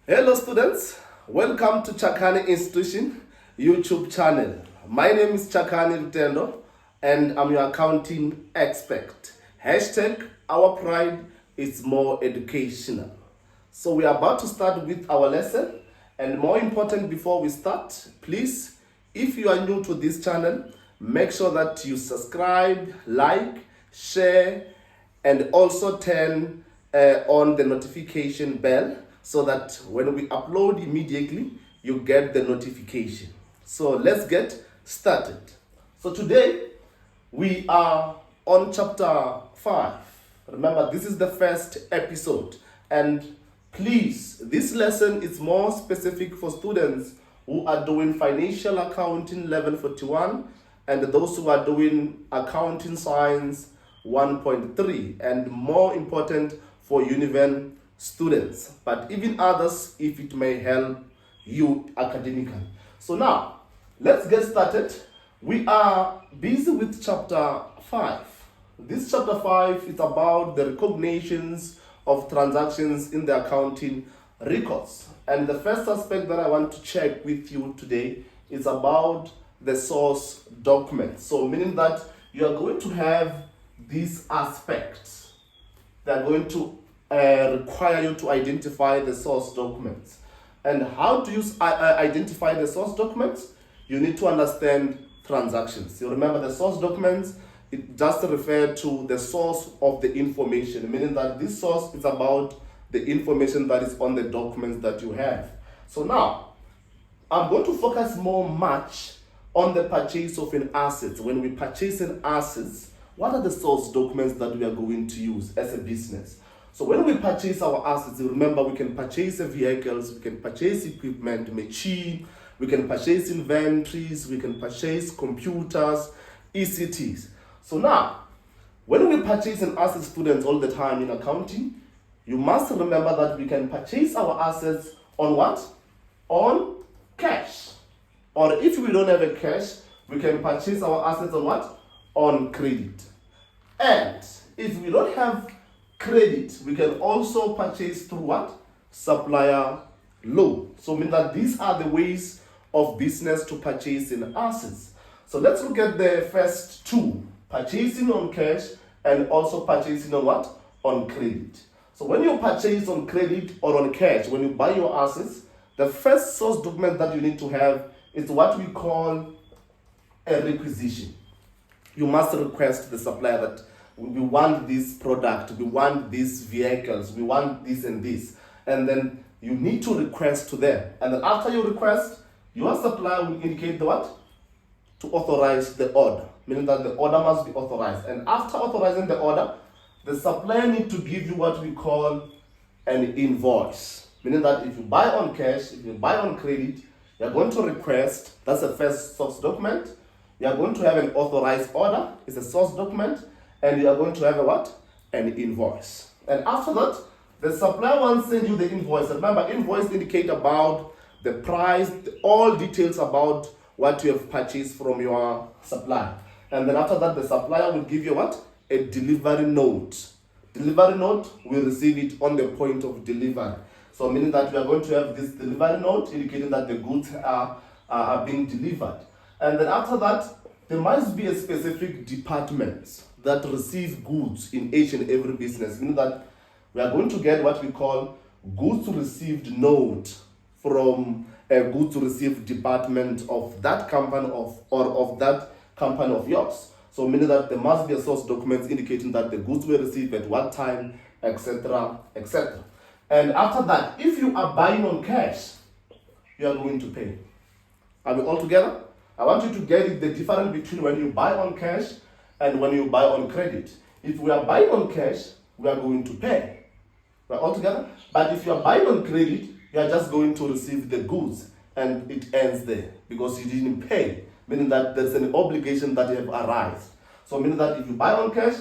Hello students, welcome to Chakani Institution YouTube channel. My name is Chakani Rutendo and I'm your accounting expert. Hashtag our pride is more educational. So we are about to start with our lesson, and more important, before we start, please, if you are new to this channel, make sure that you subscribe, like, share, and also turn on the notification bell so that when we upload immediately, you get the notification. So let's get started. So today we are on chapter 5. Remember, this is the first episode, and please, this lesson is more specific for students who are doing financial accounting level 41 and those who are doing accounting science 1.3, and more important for Univen students, but even others if it may help you academically. So now, let's get started. We are busy with chapter 5. This chapter 5 is about the recognitions of transactions in the accounting records. And the first aspect that I want to check with you today is about the source document. So meaning that you are going to have these aspects. They are going to require you to identify the source documents. And how do you identify the source documents? You need to understand transactions. You remember the source documents, it just refers to the source of the information, meaning that this source is about the information that is on the documents that you have. So now, I'm going to focus much on the purchase of an asset. When we purchase an asset, what are the source documents that we are going to use as a business? So when we purchase our assets, remember we can purchase vehicles, we can purchase equipment, machine, we can purchase inventories, we can purchase computers, ECTs. So now, when we purchase an asset, students, all the time in accounting, you must remember that we can purchase our assets on what? On cash. Or if we don't have a cash, we can purchase our assets on what? On credit. And if we don't have credit, we can also purchase through what? Supplier loan. So mean that these are the ways of business to purchase in assets. So let's look at the first two, purchasing on cash and also purchasing on what? On credit. So when you purchase on credit or on cash, when you buy your assets, the first source document that you need to have is what we call a requisition. You must request the supplier that we want this product, we want these vehicles, we want this and this. And then you need to request to them. And then after you request, your supplier will indicate the what? To authorize the order, meaning that the order must be authorized. And after authorizing the order, the supplier needs to give you what we call an invoice. Meaning that if you buy on cash, if you buy on credit, you're going to request, that's the first source document. You are going to have an authorized order, it's a source document, and you are going to have a what? An invoice. And after that, the supplier will send you the invoice. Remember, invoice indicate about the price, all details about what you have purchased from your supplier. And then after that, the supplier will give you what? A delivery note. Delivery note, we receive it on the point of delivery. So meaning that we are going to have this delivery note indicating that the goods are being delivered. And then after that, there must be a specific department that receives goods in each and every business, meaning that we are going to get what we call goods received note from a goods received department of that company of that company of yours. So meaning that there must be a source document indicating that the goods were received at what time, etc., etc. And after that, if you are buying on cash, you are going to pay. Are we all together? I want you to get the difference between when you buy on cash and when you buy on credit. If we are buying on cash, we are going to pay. We're all together? But if you are buying on credit, you are just going to receive the goods and it ends there because you didn't pay, meaning that there's an obligation that you have arised. So meaning that if you buy on cash,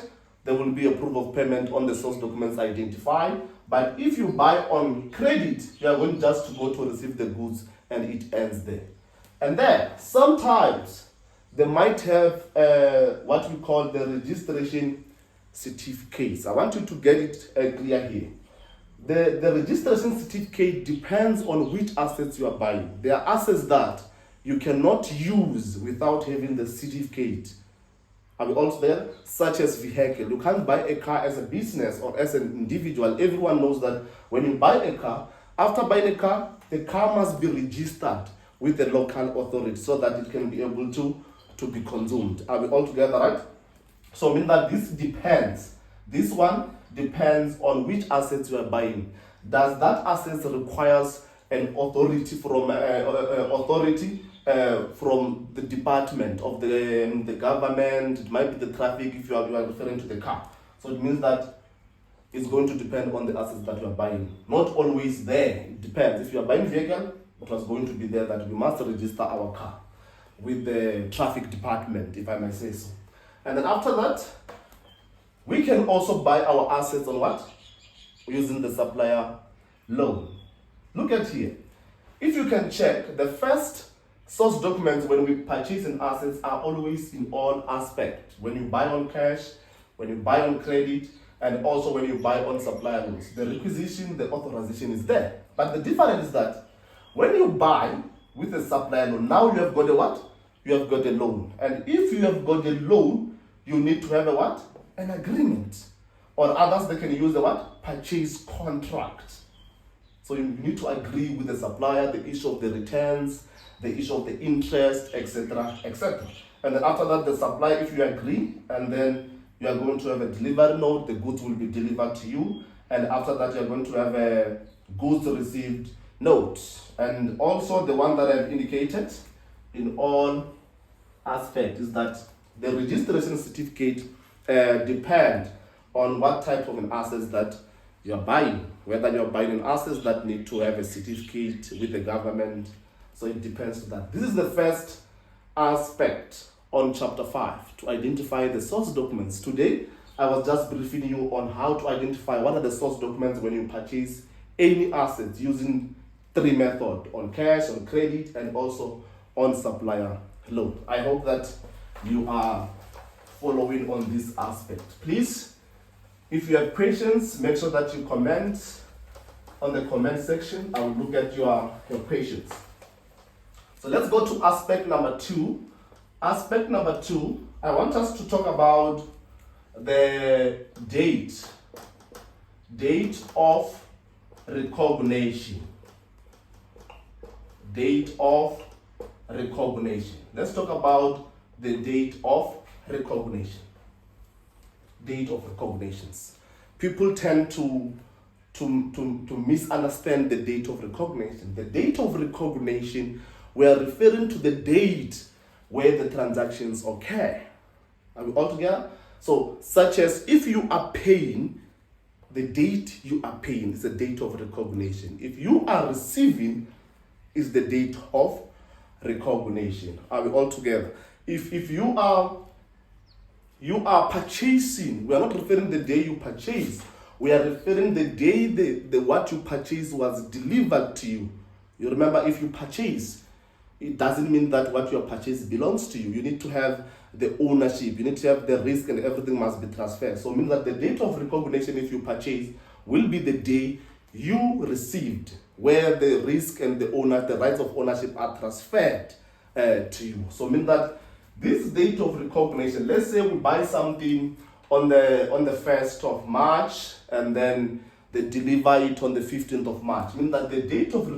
there will be a proof of payment on the source documents identified. But if you buy on credit, you are going just to go to receive the goods and it ends there. And then sometimes they might have what we call the registration certificates. I want you to get it clear here. The registration certificate depends on which assets you are buying. There are assets that you cannot use without having the certificate. Are we all there? Such as vehicle. You can't buy a car as a business or as an individual. Everyone knows that when you buy a car, after buying a car, the car must be registered with the local authority so that it can be able to be consumed. Are we all together, right? So I mean that this depends. This one depends on which assets you are buying. Does that asset requires an authority from the department of the government? It might be the traffic if you are referring to the car. So it means that it's going to depend on the assets that you are buying. Not always there. It depends. If you are buying vehicle, it was going to be there that we must register our car with the traffic department, if I may say so. And then after that, we can also buy our assets on what? Using the supplier loan. Look at here. If you can check, the first source documents when we purchase an assets are always in all aspects. When you buy on cash, when you buy on credit, and also when you buy on supplier loans. The requisition, the authorization is there. But the difference is that when you buy with a supplier loan, now you have got a what? You have got a loan. And if you have got a loan, you need to have a what? An agreement. Or others, they can use the what? Purchase contract. So you need to agree with the supplier, the issue of the returns, the issue of the interest, etc., etc. And then after that, the supplier, if you agree, and then you are going to have a delivery note, the goods will be delivered to you. And after that, you are going to have a goods received note. And also the one that I've indicated in all aspects is that the registration certificate depend on what type of an assets that you are buying, whether you are buying an assets that need to have a certificate with the government. So it depends on that. This is the first aspect on chapter 5, to identify the source documents. Today, I was just briefing you on how to identify what are the source documents when you purchase any assets using 3 methods: on cash, on credit, and also on supplier loan. I hope that you are following on this aspect. Please, if you have questions, make sure that you comment on the comment section. I will look at your questions. So let's go to aspect number 2. Aspect number 2, I want us to talk about the date of recognition. Date of recognition. Let's talk about the date of recognition. Date of recognitions. People tend to misunderstand the date of recognition. The date of recognition, we are referring to the date where the transactions occur. Are we all together? So, such as if you are paying, the date you are paying is the date of recognition. If you are receiving, is the date of recognition. Are we all together? If you are purchasing, we are not referring the day you purchase. We are referring the day the what you purchase was delivered to you. You remember, if you purchase, it doesn't mean that what you have purchased belongs to you. You need to have the ownership. You need to have the risk, and everything must be transferred. So it means that the date of recognition, if you purchase, will be the day you received, where the risk and the rights of ownership are transferred to you. So it means that this date of recognition, let's say we buy something on the 1st of March, and then they deliver it on the 15th of March. It means that the date of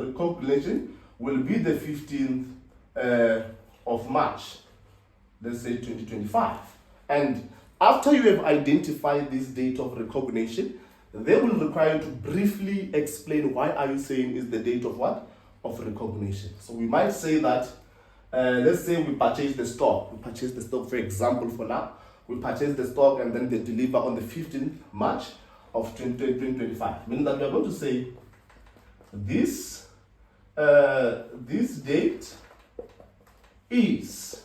recognition will be the 15th of March, let's say 2025. And after you have identified this date of recognition, they will require you to briefly explain why are you saying is the date of what? Of recognition. So we might say that, let's say we purchase the stock. We purchase the stock, for example, for now. We purchase the stock and then they deliver on the 15th March of 2025. Meaning that we are going to say this date is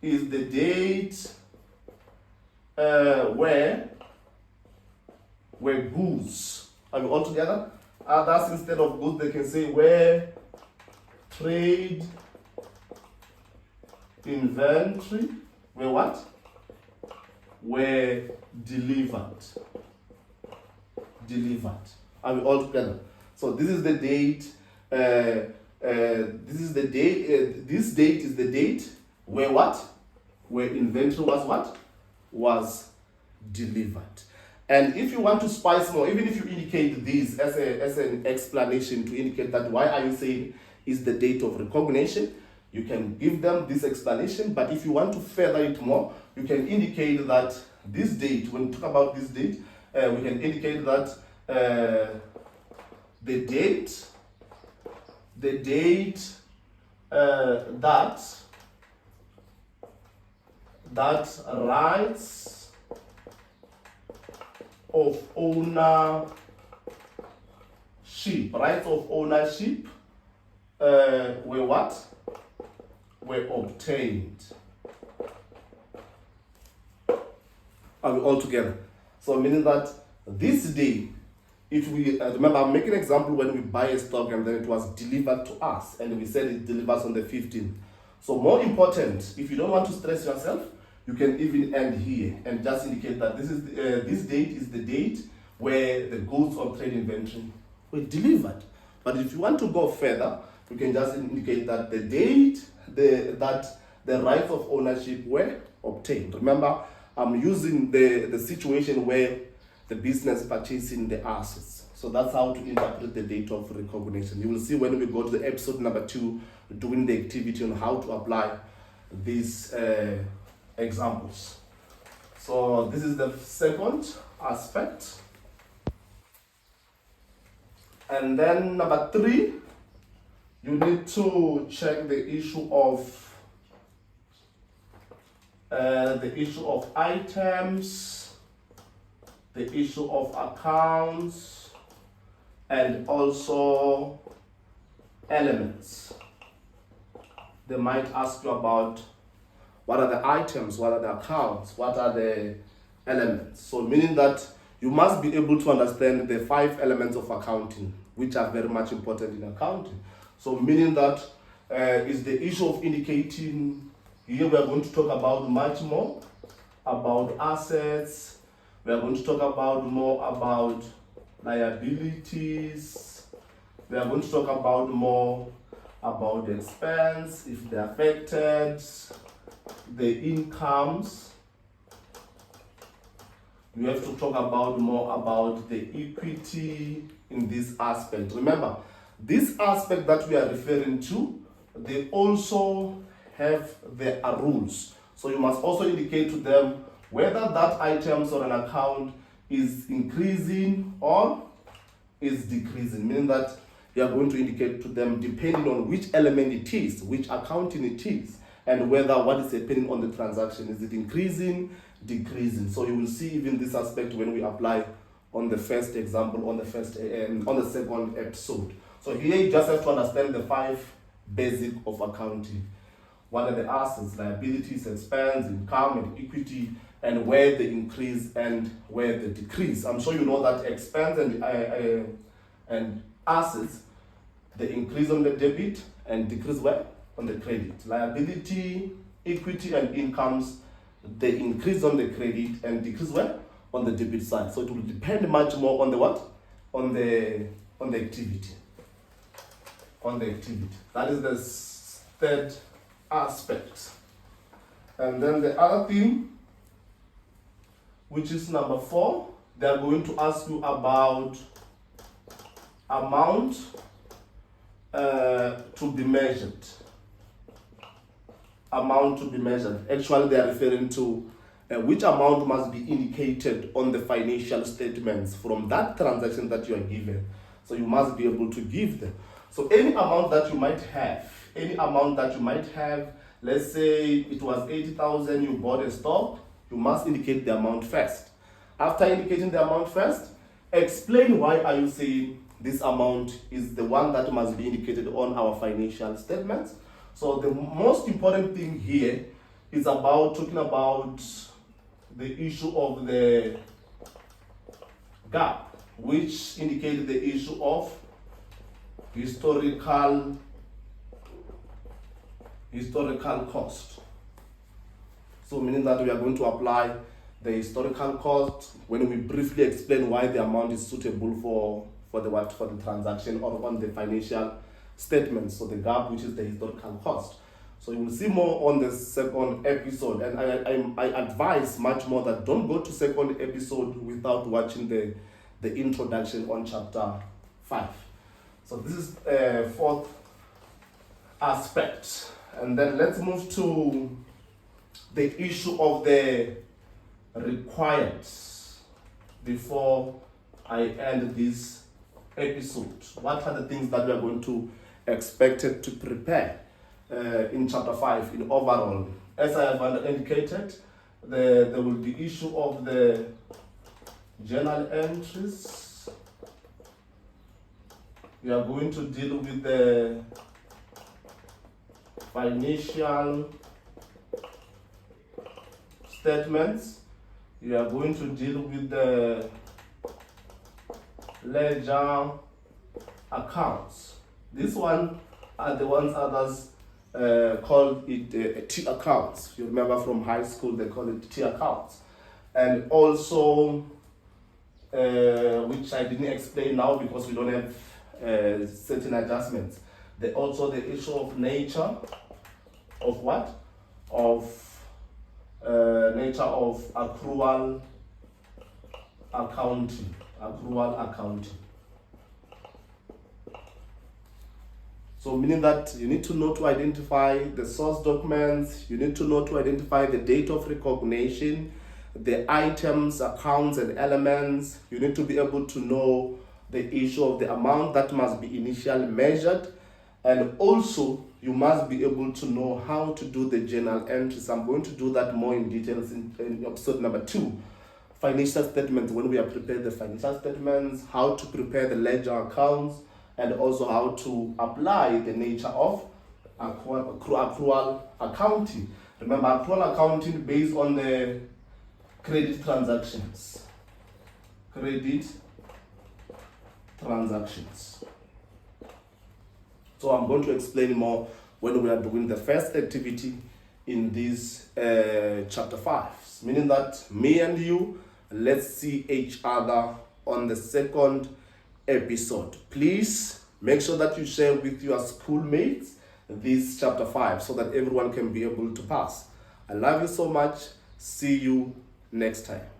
the date where goods, are we all together? Others, instead of goods, they can say where trade inventory were what? Were delivered. delivered. Are we all together? So this is the date. This is the date. This date is the date where what? Where inventory was what? Was delivered. And if you want to spice more, even if you indicate this as an explanation to indicate that why are you saying is the date of recognition, you can give them this explanation. But if you want to further it more, you can indicate that this date, when we talk about this date, we can indicate that the date that rights of ownership were what? Were obtained. Are we all together? So meaning that this day, if we remember, I'm making an example when we buy a stock and then it was delivered to us and we said it delivers on the 15th. So more important, if you don't want to stress yourself, you can even end here and just indicate that this is this date is the date where the goods on trade inventory were delivered. But if you want to go further, you can just indicate that the date that the rights of ownership were obtained. Remember, I'm using the situation where the business purchasing the assets. So that's how to interpret the date of recognition. You will see when we go to the episode number 2, doing the activity on how to apply these examples. So this is the second aspect. And then number 3, you need to check the issue of items, the issue of accounts, and also elements. They might ask you about what are the items, what are the accounts, what are the elements. So meaning that you must be able to understand the 5 elements of accounting, which are very much important in accounting. So meaning that is the issue of indicating, here we are going to talk about much more about assets. We are going to talk about more about liabilities. We are going to talk about more about the expense, if they're affected, the incomes. You have to talk about more about the equity in this aspect. Remember, this aspect that we are referring to, they also have their rules. So you must also indicate to them whether that items or an account is increasing or is decreasing, meaning that you are going to indicate to them depending on which element it is, which accounting it is, and whether what is happening on the transaction, is it increasing, decreasing. So you will see even this aspect when we apply on the first example, on the second episode. So here you just have to understand the 5 basic of accounting. What are the assets, liabilities, expense, income, and equity, and where the increase and where the decrease. I'm sure you know that expense and assets, the increase on the debit and decrease where? On the credit. Liability, equity, and incomes, the increase on the credit and decrease where? On the debit side. So it will depend much more on the what? On the activity. On the activity. That is the third aspect. And then the other thing, which is number 4, they are going to ask you about amount to be measured. Amount to be measured. Actually, they are referring to which amount must be indicated on the financial statements from that transaction that you are given. So you must be able to give them. So any amount that you might have, let's say it was 80,000, you bought a stock, you must indicate the amount first. After indicating the amount first, explain why are you saying this amount is the one that must be indicated on our financial statements. So the most important thing here is about talking about the issue of the gap, which indicated the issue of historical cost. So meaning that we are going to apply the historical cost, when we briefly explain why the amount is suitable for the transaction or on the financial statements, so the gap, which is the historical cost. So you will see more on the second episode, and I advise much more that don't go to second episode without watching the introduction on chapter 5. So this is fourth aspect, and then let's move to the issue of the required before I end this episode. What are the things that we are going to expected to prepare in chapter 5 in overall? As I have indicated, there will be issue of the journal entries. We are going to deal with the financial statements. We are going to deal with the ledger accounts. This one are the ones others call it T accounts. You remember from high school they call it T accounts. And also, which I didn't explain now because we don't have certain adjustments. Also the issue of nature of what? Of nature of accrual accounting. So meaning that you need to know to identify the source documents, you need to know to identify the date of recognition, the items, accounts, and elements. You need to be able to know the issue of the amount that must be initially measured, and also you must be able to know how to do the journal entries. I'm going to do that more in details in episode number 2. Financial statements, when we are preparing the financial statements, how to prepare the ledger accounts, and also how to apply the nature of accrual accounting. Remember, accrual accounting based on the credit transactions. So I'm going to explain more when we are doing the first activity in this chapter 5. Meaning that me and you, let's see each other on the second episode. Please make sure that you share with your schoolmates this chapter 5 so that everyone can be able to pass. I love you so much. See you next time.